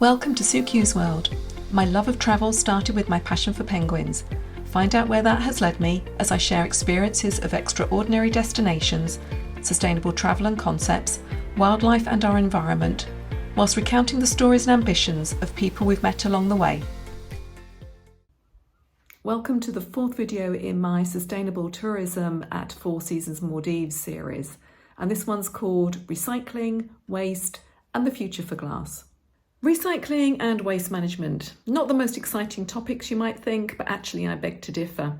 Welcome to Suki's World. My love of travel started with my passion for penguins. Find out where that has led me as I share experiences of extraordinary destinations, sustainable travel and concepts, wildlife and our environment, whilst recounting the stories and ambitions of people we've met along the way. Welcome to the fourth video in my Sustainable Tourism at Four Seasons Maldives series, and this one's called Recycling, Waste and the Future for Glass. Recycling and waste management, not the most exciting topics you might think, but actually I beg to differ.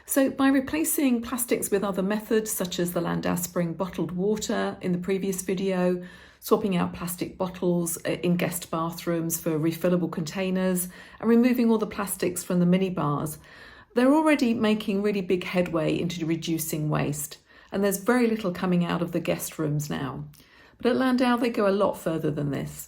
So by replacing plastics with other methods such as the Landaa Spring bottled water in the previous video, swapping out plastic bottles in guest bathrooms for refillable containers and removing all the plastics from the minibars, they're already making really big headway into reducing waste, and there's very little coming out of the guest rooms now. But at Landaa they go a lot further than this.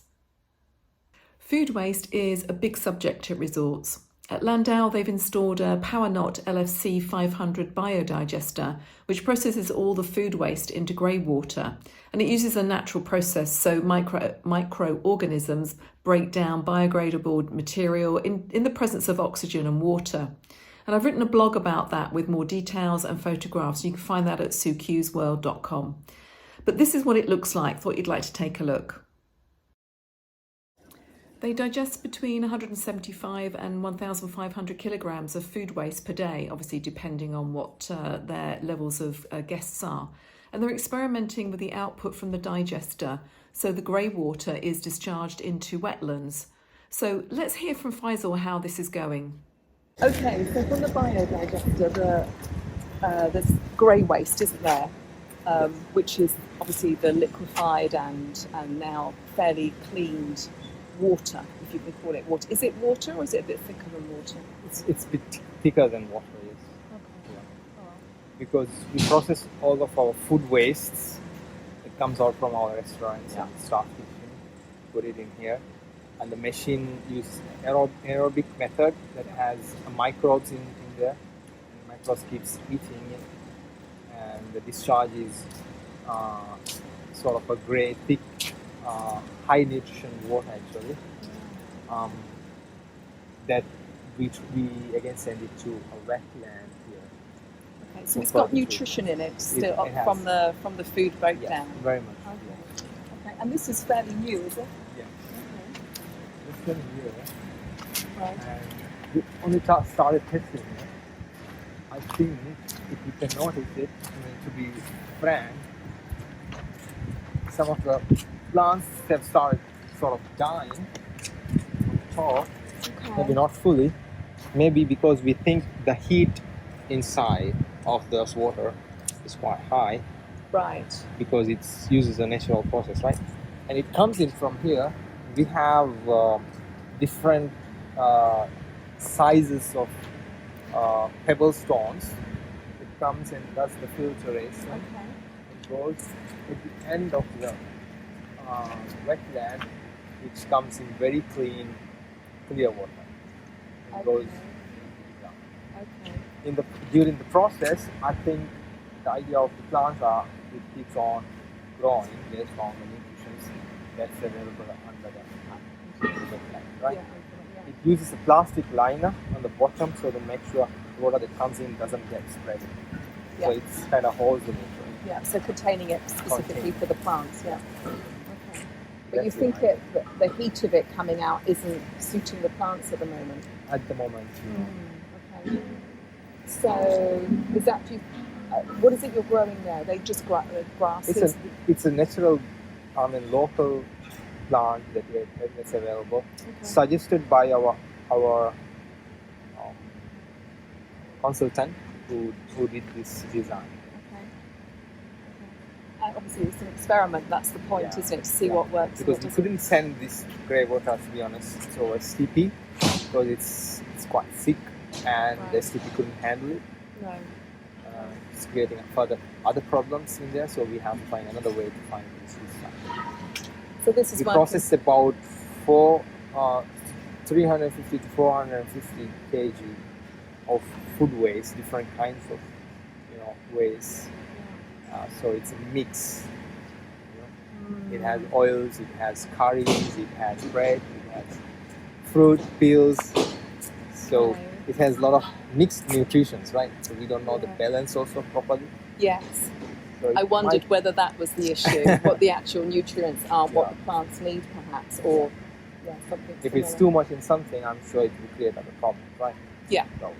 Food waste is a big subject at resorts. At Landaa, they've installed a PowerNot LFC 500 biodigester, which processes all the food waste into grey water. And it uses a natural process, so microorganisms break down biodegradable material in the presence of oxygen and water. And I've written a blog about that with more details and photographs. You can find that at sukisworld.com. But this is what it looks like. Thought you'd like to take a look. They digest between 175 and 1,500 kilograms of food waste per day, obviously depending on what their levels of guests are. And they're experimenting with the output from the digester, so the grey water is discharged into wetlands. So let's hear from Faisal how this is going. Okay, so from the biodigester, there's grey waste, isn't there? Which is obviously the liquefied and now fairly cleaned water, if you can call it water. Is it water or is it a bit thicker than water? It's a bit thicker than water, yes. Okay. Yeah. Oh. Because we process all of our food wastes. It comes out from our restaurants and staff kitchen, put it in here. And the machine uses aerobic method that has microbes in there. And the microbes keeps eating it. And the discharge is sort of a grey, thick, high nutrition water actually, that we again send it to a wetland here. Okay, so it's got nutrition in it still it from the food breakdown. Yes, very much. Okay. Yeah. Okay, and this is fairly new, is it? Yeah. Okay. It's very new. Right. And we only started testing it. I think if you can notice it, to be frank, some of the plants have started sort of dying on top, maybe not fully, maybe because we think the heat inside of this water is quite high. Right. Because it uses a natural process, right? And it comes in from here. We have different sizes of pebble stones. It comes and does the filtration. Okay. It goes at the end of the wetland, which comes in very clear water. It goes, Okay. During the process, I think the idea of the plants are it keeps on growing based on the nutrition that's available under the wetland, right? Yeah. It uses a plastic liner on the bottom so to make sure the water that comes in doesn't get spread. Yeah. So it's kind of holds the water. Yeah, so containing it specifically for the plants, yeah. Okay. But That's you think the heat of it coming out isn't suiting the plants at the moment? At the moment, Okay. So, is that what is it you're growing there? They just grasses? It's a natural, local plant that's available, suggested by our consultant who did this design. Obviously, it's an experiment. That's the point, isn't it? To see what works. Because we couldn't send this grey water, to be honest, to STP because it's quite thick and the STP couldn't handle it. No. It's creating further other problems in there, so we have to find another way to find this stuff. So this is we process about 350 to 450 kg of food waste, different kinds of waste. So it's a mix. It has oils, it has curries, it has bread, it has fruit, peels. So Okay. it has a lot of mixed nutritions, right? So we don't know the Yeah. balance also properly. Yes. So it I wondered might- whether that was the issue, what the actual nutrients are, what Yeah. the plants need perhaps, or something if similar. it's too much in something, I'm sure it will create other problems, right? Yeah. So,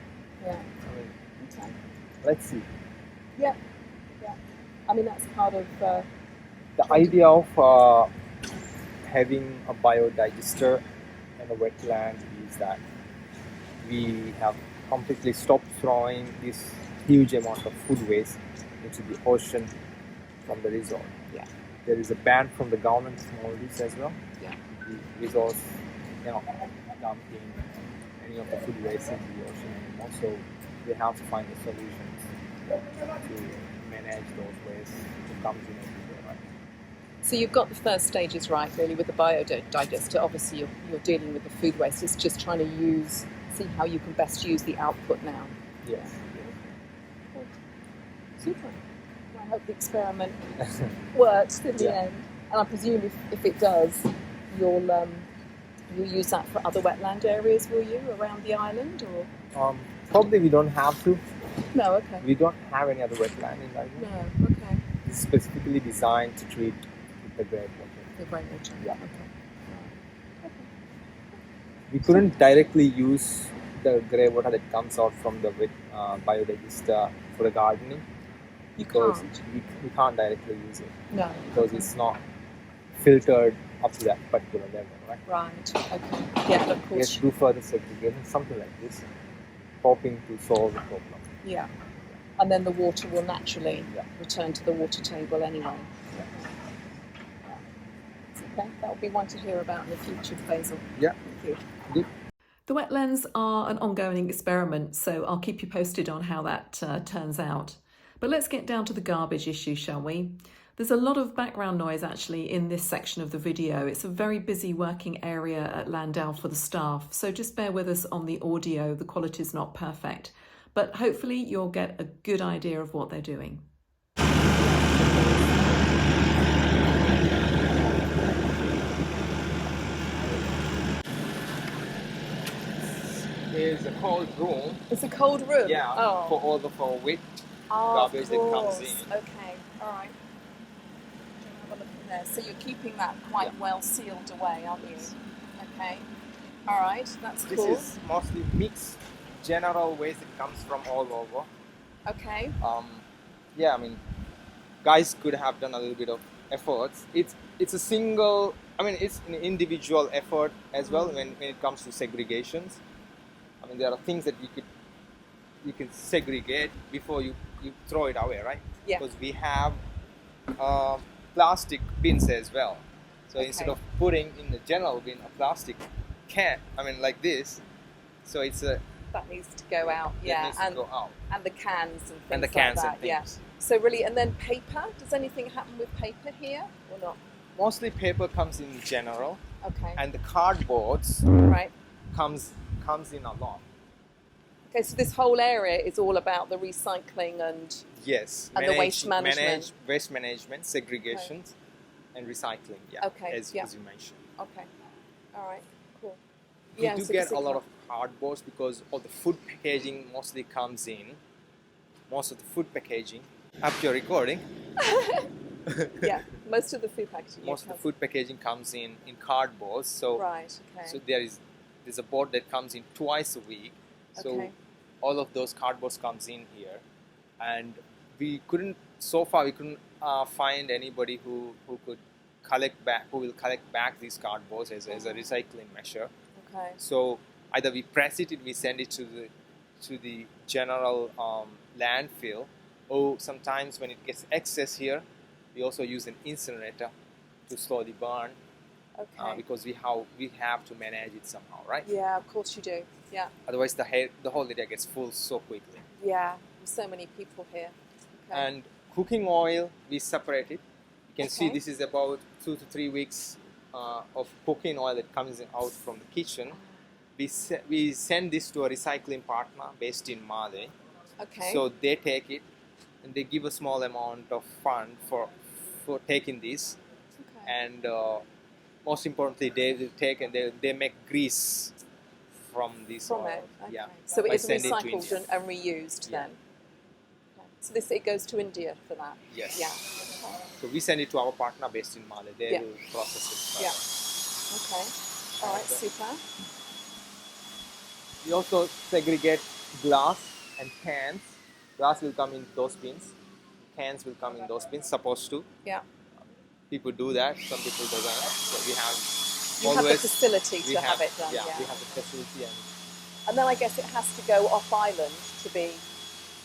Yeah. I mean, Okay. let's see. Yeah. Yeah. I mean, that's part of... The idea of having a biodigester in a wetland is that we have completely stopped throwing this huge amount of food waste into the ocean from the resort. Yeah. There is a ban from the government of Maldives as well. Yeah. The resorts, dumping any of the food waste in the ocean anymore. So they have to find the solutions to manage those waste that comes in everywhere, right? So you've got the first stages right, really, with the biodigester. Obviously, you're dealing with the food waste. It's just trying to see how you can best use the output now. Yes. Cool. Super. Well, I hope the experiment works in the end. And I presume if it does, you'll use that for other wetland areas, will you, around the island? Or Probably we don't have to. no, okay. We don't have any other wetland in the island. No, okay. It's specifically designed to treat the grey water. The grey water. Yeah. Okay. We couldn't directly use the grey water that comes out from the biodigester for the gardening. You Because can't. we can't directly use it No. because it's not filtered up to that particular level, right? Right. Okay. Yeah, of We have course. to do further segregation, something like this, hoping to solve the problem. Yeah. And then the water will naturally Yeah. return to the water table anyway. Okay, that'll be one to hear about in the future, Faisal. Yeah. Thank you. Good. The wetlands are an ongoing experiment, so I'll keep you posted on how that turns out. But let's get down to the garbage issue, shall we? There's a lot of background noise actually in this section of the video. It's a very busy working area at Landaa for the staff, so just bear with us on the audio. The quality's not perfect, but hopefully you'll get a good idea of what they're doing. There's a cold room. It's a cold room. Yeah, Oh. for all of our wet Oh, garbage of that comes course. in. Okay. All right. Have a look in there. So you're keeping that quite well sealed away, aren't you? Okay. All right. That's This cool. is mostly mixed general waste that comes from all over. Okay. Yeah, I mean, guys could have done a little bit of efforts. It's a single, I mean, it's an individual effort as well when it comes to segregations. I mean, there are things that you can segregate before you throw it away, right? Yeah. Because we have plastic bins as well. So instead of putting in the general bin a plastic can, I mean, like this, so it's a That needs to go out. that Yeah. needs to go out. And the cans and things And the cans like that. and things. Yeah. So really, and then paper. Does anything happen with paper here or not? Mostly paper comes in general, Okay. and the cardboards Right. comes in a lot. Okay. So this whole area is all about the recycling and Yes, And the waste management. waste management, segregations, and recycling. Yeah, Okay, as yeah. you mentioned. okay. All right. Cool. We do so get this a is- lot of cardboards because all the food packaging mostly comes in. Most of the food packaging. After you're recording, Yeah. Most of the food packaging. most of the food packaging comes in cardboards. So Right. Okay. so there's a board that comes in twice a week. So Okay. all of those cardboards comes in here, and we couldn't find anybody who could will collect back these cardboards as a recycling measure. Okay. So either we press it and we send it to the general landfill, or sometimes when it gets excess here, we also use an incinerator to slowly burn Okay. because we have to manage it somehow, right? Yeah. Of course you do. Yeah. Otherwise, the whole area gets full so quickly. Yeah. There's so many people here. Okay. And cooking oil, we separate it. You can see Okay. this is about 2 to 3 weeks of cooking oil that comes out from the kitchen. We send this to a recycling partner based in Maldives. Okay. So they take it and they give a small amount of fund for taking this, okay. and most importantly, they will take and they make grease from this From oil. it. Okay. Yeah. So it By is sending to recycled India. and reused Yeah. then. Okay. So this it goes to India for that. Yes. Yeah. Okay. So we send it to our partner based in Maldives. They Yeah. will process it. Yeah. Okay. All right. And, Super. we also segregate glass and cans. Glass will come in those bins. Cans will come in those bins. Supposed to. Yeah. People do that. Some people doesn't. So we have. You have the always, facility we to have it done. Yeah, Yeah. we have the facility And then I guess it has to go off island to be.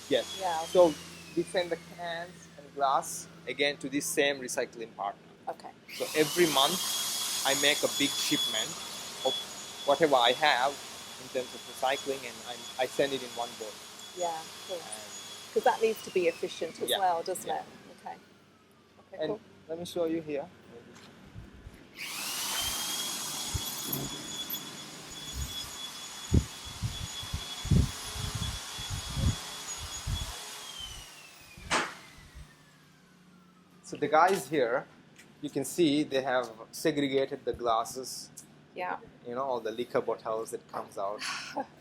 yes. Yeah. So we send the cans and glass again to this same recycling partner. Okay. So every month I make a big shipment of whatever I have in terms of recycling, and I send it in one boat. Yeah. Cool. And, Because that needs to be efficient as Yeah. well, doesn't Yeah. it? Okay. Okay. and Cool. let me show you here. So the guys here, you can see they have segregated the glasses, Yeah. you know, all the liquor bottles that comes out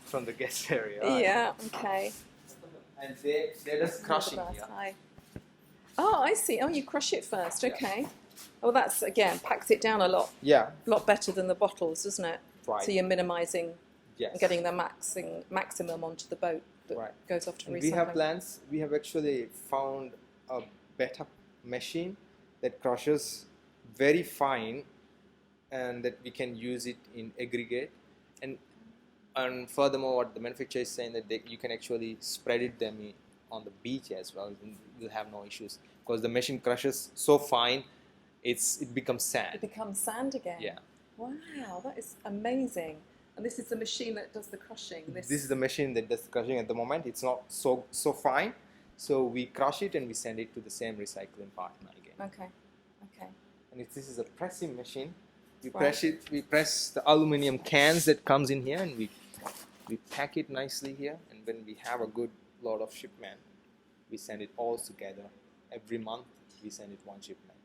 from the guest area. Yeah. Okay. And they're just crushing Another here. glass. Hi. Oh, I see. Oh, you crush it first. Yeah. Okay. Oh, that's again packs it down a Yeah, lot better than the bottles, doesn't it? right. So you're minimising Yes. and getting the maximum onto the boat that Right. goes off to And recycling. we have plans. We have actually found a better machine that crushes very fine, and that we can use it in aggregate. And furthermore, what the manufacturer is saying that you can actually spread it on the beach as well. And you'll have no issues because the machine crushes so fine, it becomes sand. It becomes sand again. Yeah. Wow, that is amazing. And this is the machine that does the crushing. This is the machine that does the crushing at the moment. It's not so fine, so we crush it and we send it to the same recycling partner again. Okay. Okay. And this is a pressing machine. We Right. press it. We press the aluminum cans that comes in here, and we pack it nicely here. And when we have a good lot of shipment, we send it all together. Every month we send it one shipment.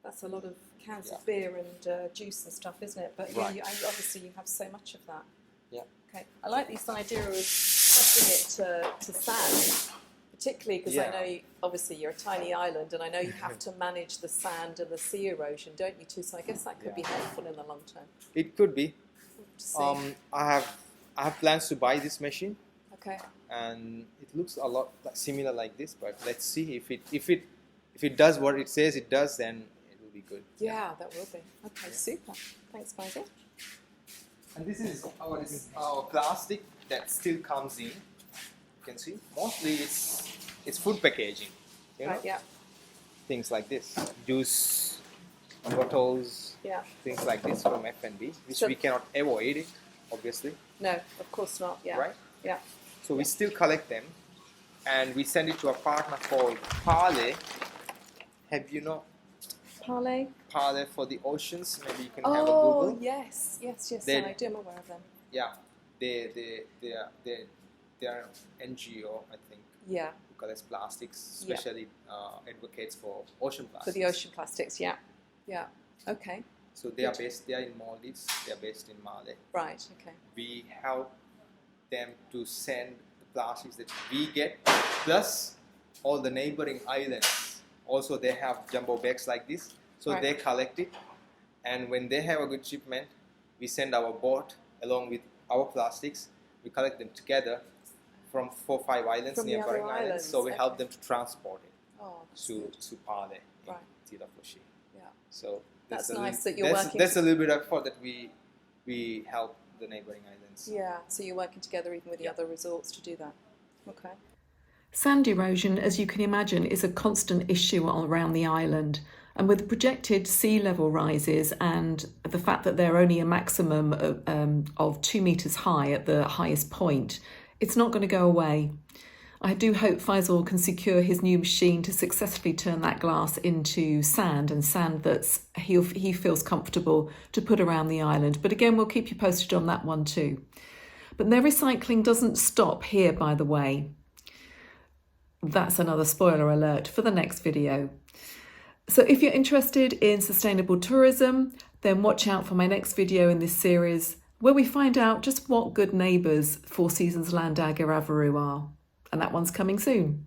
That's a lot of cans Yeah. of beer and juice and stuff, isn't it? But yeah, Right. obviously you have so much of that. Yeah. Okay. I like this idea of crushing it to sand, particularly because I Yeah. know obviously you're a tiny island, and I know you have to manage the sand and the sea erosion, don't you? Too. So I guess that could be Yeah. helpful in the long term. It could be. To see. I have plans to buy this machine, Okay. and it looks a lot similar like this. But let's see if it does what it says it does, then it will be good. Yeah, that will be. Okay, super. Thanks, Basil. And this is our plastic that still comes in. You can see mostly it's food packaging, you know, Right, yeah, things like this, juice bottles, yeah. things like this from F&B, which So- we cannot avoid it, obviously, No, of course not. Yeah. right? Yeah. So we still collect them, and we send it to a partner called Parley. Have you know Parlay. Parley for the oceans? Maybe you can have a Oh, Google. yes. They- I do. I'm aware of them. Yeah, they are NGO, I think, Yeah, who collects plastics, Yeah. especially advocates for ocean for plastics. the ocean plastics. Yeah, yeah. Okay, So they are based. They are in Maldives. They are based in Malé. right. Okay. We help them to send the plastics that we get, plus all the neighboring islands. Also, they have jumbo bags like this, so Right. they collect it. And when they have a good shipment, we send our boat along with our plastics. We collect them together from 4 or 5 islands, From the neighboring other islands. So we islands, help okay. them to transport it Oh, that's to good. Parle in Right. Tirafushi. Yeah. So That's a nice little- that you're working That's a little bit of effort that we help the neighboring islands. Yeah. So you're working together even with the Yeah. other resorts to do that. Okay. Sand erosion, as you can imagine, is a constant issue all around the island. And with the projected sea level rises and the fact that they're only a maximum of 2 metres high at the highest point, it's not going to go away. I do hope Faisal can secure his new machine to successfully turn that glass into sand, and sand that's he feels comfortable to put around the island. But again, we'll keep you posted on that one too. But their recycling doesn't stop here, by the way. That's another spoiler alert for the next video. So if you're interested in sustainable tourism, then watch out for my next video in this series where we find out just what good neighbours Four Seasons Landaa Giraavaru are. And that one's coming soon.